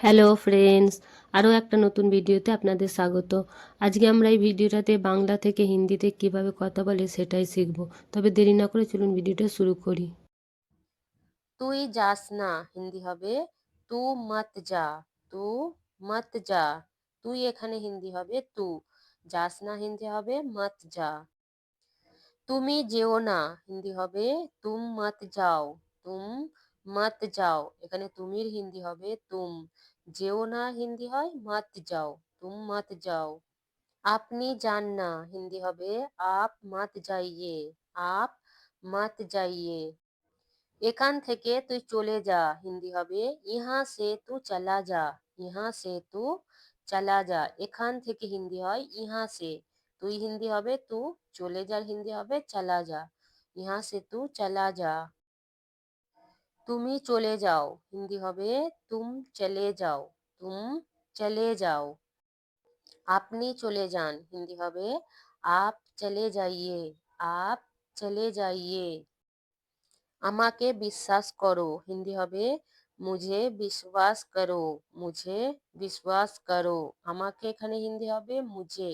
Hello friends, আরও একটা নতুন ভিডিওতে আপনাদের স্বাগত। আজকে আমরা এই ভিডিওটাতে বাংলা থেকে হিন্দিতে কিভাবে কথা বলে সেটাই শিখব। তবে দেরি না করে চলুন ভিডিওটা শুরু করি। তুই যাস না হিন্দি হবে তু মত যা। তু মত যা। তুই এখানে হিন্দি হবে তু। যাস না হিন্দি হবে মত যা। তুমি যেও না হিন্দি হবে তুম মত যাও। তুম মত যাও। এখানে তুমির হিন্দি হবে তুম। যেও না হিন্দি হয় মত যাও। তুম মত যাও। আপনি যান না হিন্দি হবে আপ মত যাইয়ে। আপ মত যাইয়ে। এখান থেকে তুই চলে যা হিন্দি হবে ইহা সে তু চলা যা। ইহা সে তু চলা যা। এখান থেকে হিন্দি হয় ইহা সে। তুই হিন্দি হবে তু। চলে যার হিন্দি হবে চলা যা। ইহা সে তু চলা যা। তুমি চলে যাও হিন্দি হবে তুম চলে যাও। তুম চলে যাও। আপনি চলে যান হিন্দি হবে আপ চলে যাইয়ে। আপ চলে যাইয়ে। আমাকে বিশ্বাস করো হিন্দি হবে মুঝে বিশ্বাস করো। মুঝে বিশ্বাস করো। আমাকে এখানে হিন্দি হবে মুঝে।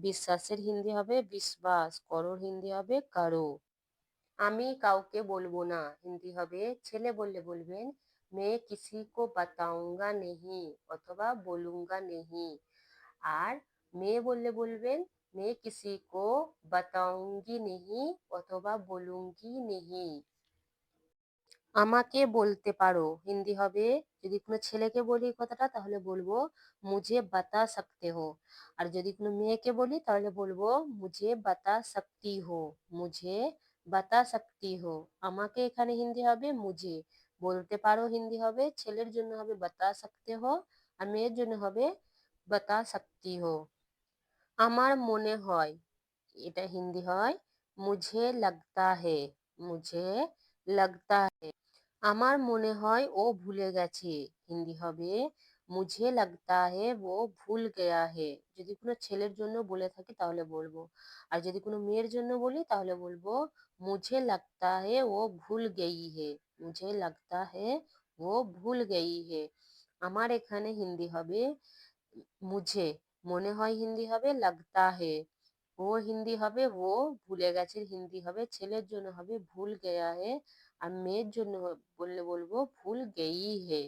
বিশ্বাসের হিন্দি হবে বিশ্বাস। করোর হিন্দি হবে করো। আমি কাউকে বলবো না হিন্দি হবে ছেলে বললে বলবেন मैं किसी को बताऊंगा नहीं অথবা বলুঙ্গা नहीं। আর মেয়ে বললে বলবেন मैं किसी को बताऊंगी नहीं অথবা বলুঙ্গি नहीं। আমাকে বলতে পারো হিন্দি হবে যদি কোনো ছেলেকে বলি কথাটা তাহলে বলবো মুঝে বাতা সকতে হো। আর যদি কোনো মেয়েকে বলি তাহলে বলবো মুঝে বাতা সকতি হো। মুঝে বাতা সকতি হো। আমাকে এখানে হিন্দি হবে মুঝে। বলতে পারো হিন্দি হবে ছেলের জন্য হবে বাতা সকতে হো। আর মেয়ের জন্য হবে বাতা সকতি হো। আমার মনে হয় এটা হিন্দি হয় মুঝে लगता है। মুঝে लगता है। আমার মনে হয় ও ভুলে গেছে হিন্দি হবে মুঝে लगता है वो भूल गया है। যদি কোনো ছেলের জন্য বলে থাকি তাহলে বলবো। আর যদি কোনো মেয়ের জন্য বলি তাহলে বলবো मुझे लगता है वो भूल गई है। मुझे लगता है वो भूल गई है। আমার এখানে হিন্দি হবে মুঝে। মনে হয় হিন্দি হবে लगता है। ও হিন্দি হবে ও। ভুলে গেছে হিন্দি হবে ছেলের জন্য হবে ভুল গয়া হে। আর মেয়ের জন্য বললে বলবো ভুল গেই হে।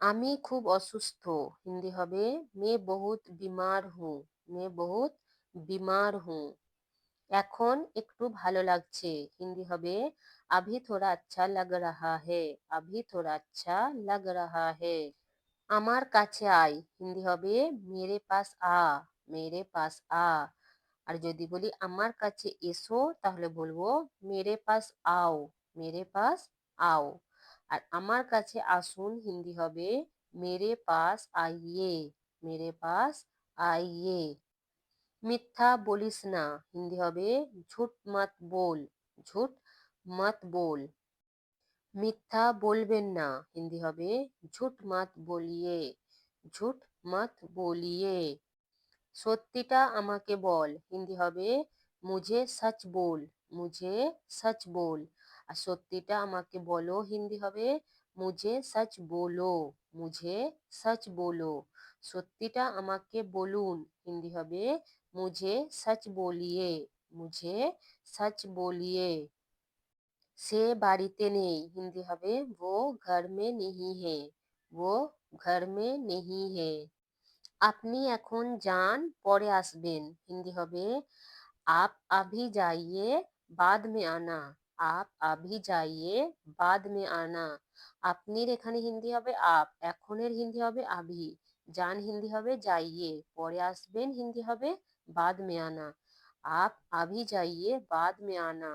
আমি খুব অসুস্থ হিন্দি হবে मैं बहुत बीमार हूँ। मैं बहुत बीमार हूँ। এখন একটু ভালো লাগছে হিন্দি হবে अभी थोड़ा अच्छा लग रहा है। अभी थोड़ा अच्छा लग रहा है। আমার কাছে আয় হিন্দি হবে মেরে পাস আ। মেরে পাস আ। আর যদি বলি আমার কাছে এসো তাহলে বলবো মেরে পাস আও। মেরে পাস আও। আর আমার কাছে আসুন হিন্দি হবে মেরে পাস আইয়ে। মেরে পাস আইয়ে। মিথ্যা বলিস না হিন্দি হবে ঝুট মত बोल। ঝুট মত बोल। মিথ্যা বলবেন না হিন্দি হবে ঝুট মত বলিয়ে। ঝুট মত বলিয়ে। সত্যিটা আমাকে বল হিন্দি হবে মুঝে সচ बोल। মুঝে সচ बोल। আর সত্যিটা আমাকে বলো হিন্দি হবে মুঝে সচ बोलो। মুঝে সচ बोलो। সত্যিটা আমাকে বলুন হিন্দি হবে মুঝে সচ बोलिए। মুঝে সচ बोलिए। সে বাড়িতে নেই হিন্দি হবে वो घर में नहीं है। वो घर में नहीं है। আপনি এখন যান পরে আসবেন হিন্দি হবে आप अभी जाइए बाद में आना। आप अभी जाइए बाद में आना। আপনির এখানে হিন্দি হবে আপ। এখনের হিন্দি হবে আভি। যান হিন্দি হবে যাইয়ে। পরে আসবেন হিন্দি হবে बाद में आना। आप अभी जाइए बाद में आना।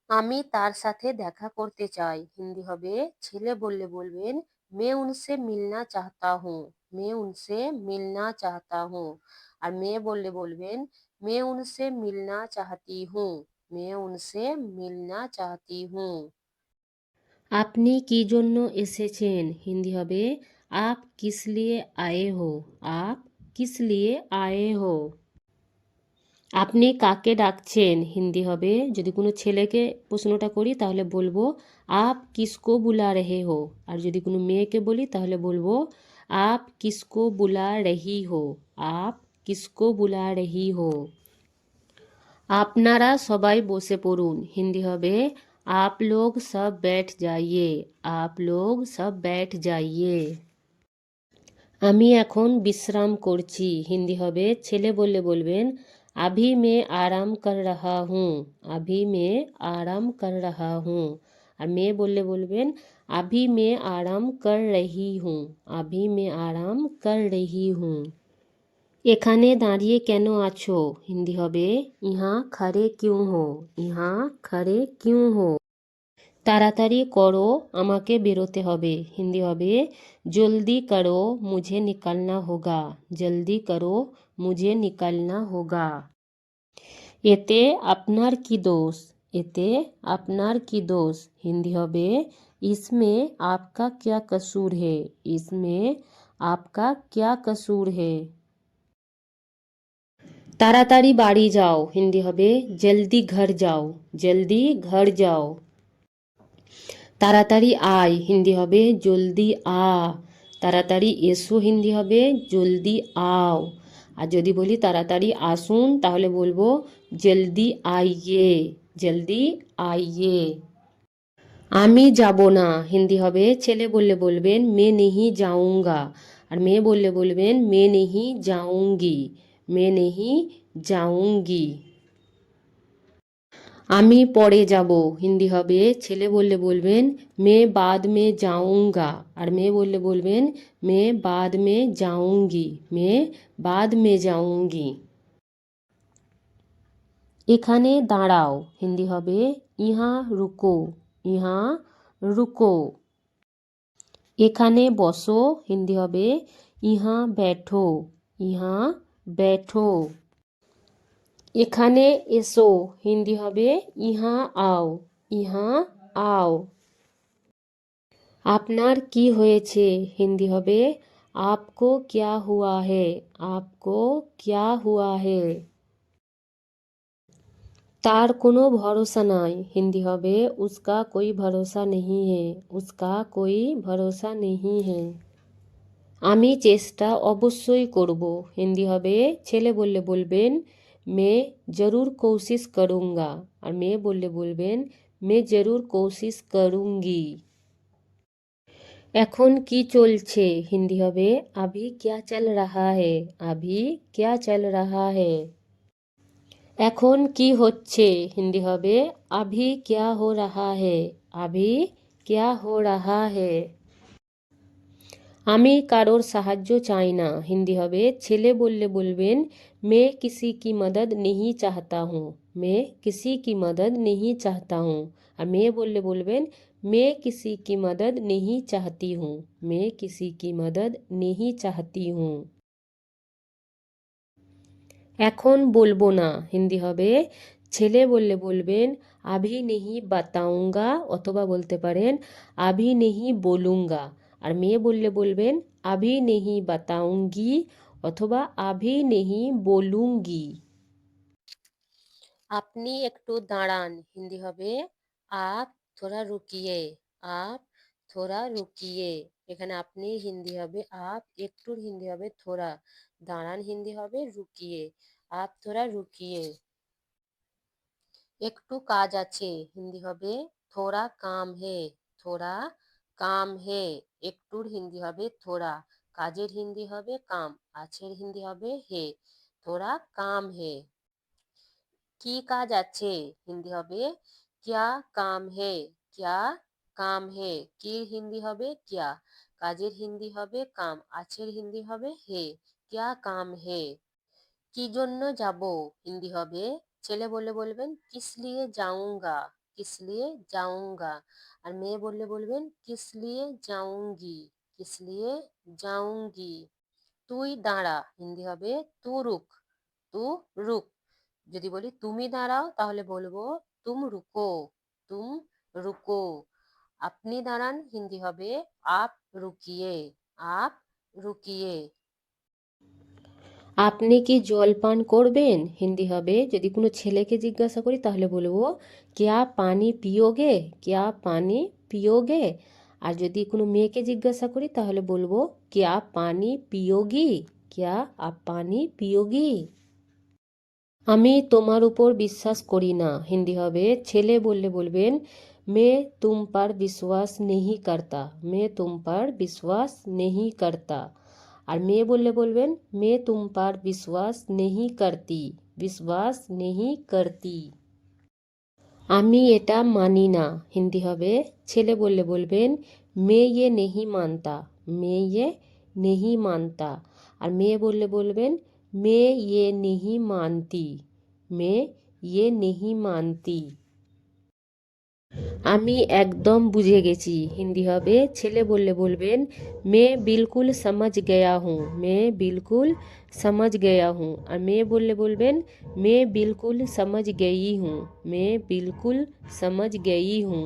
আমি তার সাথে দেখা করতে চাই হিন্দি হবে ছেলে বললে বলবেন मैं उनसे मिलना चाहता हूँ। मैं उनसे मिलना चाहता हूँ। আর মেয়ে বললে বলবেন मैं उनसे मिलना चाहती हूँ। मैं उनसे मिलना चाहती हूँ। আপনি কি জন্য এসেছেন হিন্দি হবে আপ কিস লিয়ে আয়ে হো। আপ কিস লিয়ে আয়ে হো। আপনি কাকে ডাকছেন হিন্দি হবে যদি কোনো ছেলেকে প্রশ্নটা করি তাহলে বলবো আপ কিসকো বুলা রেহে হো, আর যদি কোনো মেয়েকে বলি তাহলে বলবো আপ কিসকো বুলা রহি হো, আপ কিসকো বুলা রহি হো। আপনারা সবাই বসে পড়ুন হিন্দি হবে आप लोग सब बैठ जाइए, आप लोग सब बैठ जाइए। আমি এখন বিশ্রাম করছি হিন্দি হবে ছেলে বললে বলবেন अभी मैं आराम कर रहा हूँ, अभी मैं आराम कर रहा हूँ। আর মেয়ে বললে বলবেন अभी मैं आराम कर रही हूँ, अभी मैं आराम कर रही हूँ। এখানে দাঁড়িয়ে কেন আছো হিন্দি হবে ইহা খড়ে কিউ হো, ইহা খড়ে কিউ হো। তাড়াতাড়ি করো আমাকে বেরোতে হবে হিন্দি হবে জলদি করো মুঝে নিকালনা হোগা, জলদি করো মুঝে নিকালনা হোগা। এতে আপনার কি দোষ, এতে আপনার কি দোষ হিন্দি হবে इसमें आपका क्या कसूर है, इसमें आपका क्या कसूर है। তাড়াতাড়ি বাড়ি যাও হিন্দি হবে জলদি ঘর যাও, জলদি ঘর যাও। তাড়াতাড়ি আয় হিন্দি হবে জলদি আ, তাড়াতাড়ি এসো হিন্দি হবে জলদি আও। আর যদি বলি তাড়াতাড়ি আসুন তাহলে বলবো জলদি আইয়ে, জলদি আইয়ে। আমি যাব না হিন্দি হবে ছেলে বললে বলবেন মে নেহি যাউঙ্গা, আর মেয়ে বললে বলবেন মে নেহি যাউঙ্গি, মে নেহি যাউঙ্গি। আমি পরে যাব হিন্দি হবে ছেলে বললে বলবেন मैं बाद में जाऊंगा, আর মেয়ে বললে বলবেন मैं बाद में जाऊंगी, मैं बाद में जाऊंगी। এখানে দাঁড়াও হিন্দি হবে ইহা রুকো, ইহা রুকো। এখানে বসো হিন্দি হবে ইহা बैठो, ইহা बैठो। এখানে এসো হিন্দি হবে ইহা আও, ইহা আও। আপনার কি হয়েছে হিন্দি হবে आपको क्या हुआ है, आपको क्या हुआ है। তার কোনো ভরসা নাই হিন্দি হবে उसका कोई भरोसा नहीं है, उसका कोई भरोसा नहीं है। আমি চেষ্টা অবশ্যই করব হিন্দি হবে ছেলে বললে বলবেন मैं ज़रूर कोशिश करूँगा, আর মেয়ে বললে বলবেন मैं ज़रूर कोशिश करूँगी। এখন কি চলছে হিন্দি হবে अभी क्या चल रहा है, अभी क्या चल रहा है। এখন কি হচ্ছে হিন্দি হবে अभी क्या हो रहा है, अभी क्या हो रहा है। আমি কারোর সাহায্য চাই না হিন্দি হবে ছেলে বললে বলবেন मैं किसी की मदद नहीं चाहता हूँ, मैं किसी की मदद नहीं चाहता हूँ। আর মেয়ে বললে বলবেন मैं किसी की मदद नहीं चाहती हूँ, मैं किसी की मदद नहीं चाहती हूँ। এখন বলবো না হিন্দি হবে ছেলে বললে বলবেন আভি নেহি বাতাউঙ্গা, অথবা বলতে পারেন আভি নেহি বলুঙ্গা। আর মেয়ে বললে বলবেন আভি নেহি বাতাউঙ্গি অথবা আভি নেহি বলুঙ্গি। আপনি একটু দাঁড়ান হিন্দি হবে আপ থোড়া রুকিয়ে, আপ থোড়া রুকিয়ে। এখানে আপনি হিন্দি হবে আপ, একটুর হিন্দি হবে থোড়া, দাঁড়ান হিন্দি হবে রুকিয়ে, আপ থোড়া রুকিয়ে। একটু কাজ আছে হিন্দি হবে থোড়া কাম হে, থোড়া কাম হে। একটুর হিন্দি হবে থোড়া, কাজের হিন্দি হবে কাম, আছের হিন্দি হবে হে, থোড়া কাম হে। কি কাজ আছে হিন্দি হবে ক্যা কাম হে, ক্যা কাম হে। কির হিন্দি হবে ক্যা, কাজের হিন্দি হবে কাম, আছের হিন্দি হবে হে, ক্যা কাম হে। কি জন্য যাব হিন্দি হবে ছেলে বললে বলবেন কিস লিয়ে যাউঙ্গা, কিস লিয়ে যাউঙ্গা। আর মেয়ে বললে বলবেন কিস লিয়ে যাউঙ্গি, কিস লিয়ে যাউঙ্গি। তুই দাঁড়া হিন্দি হবে তু রুক, তু রুক। যদি বলি তুমি দাঁড়াও তাহলে বলবো তুম রুকো, তুম রুকো। আপনি দাঁড়ান হিন্দি হবে আপ রুকিয়ে, আপ রুকিয়ে। আপনি কি জল পান করবেন? হিন্দি হবে, যদি কোনো ছেলেকে জিজ্ঞাসা করি তাহলে বলবো ক্যা পানি পিয়োগে, ক্যা পানি পিয়োগে। আর যদি কোনো মেয়েকে জিজ্ঞাসা করি তাহলে বলবো ক্যা পানি পিয়োগি, ক্যা আপ পানি পিয়োগি। আমি তোমার উপর বিশ্বাস করি না। হিন্দি হবে, ছেলে বললে বলবেন मैं तुम पर विश्वास नहीं करता, मैं तुम पर विश्वास नहीं करता। আর মেয়ে বললে বলবেন मैं तुम पर विश्वास नहीं करती, विश्वास नहीं करती। আমি এটা মানি না। হিন্দি হবে, ছেলে বললে বলবেন मैं ये नहीं मानता, मैं ये नहीं मानता। আর মেয়ে বললে বলবেন मैं ये नहीं मानती, मैं ये नहीं मानती। আমি একদম বুঝে গেছি। হিন্দি হবে, ছেলে বললে বলবেন मैं बिल्कुल समझ गया हूँ, मैं बिल्कुल समझ गया हूँ। আর মেয়ে বললে বলবেন मैं बिल्कुल समझ गई हूँ, मैं बिल्कुल समझ गई हूँ।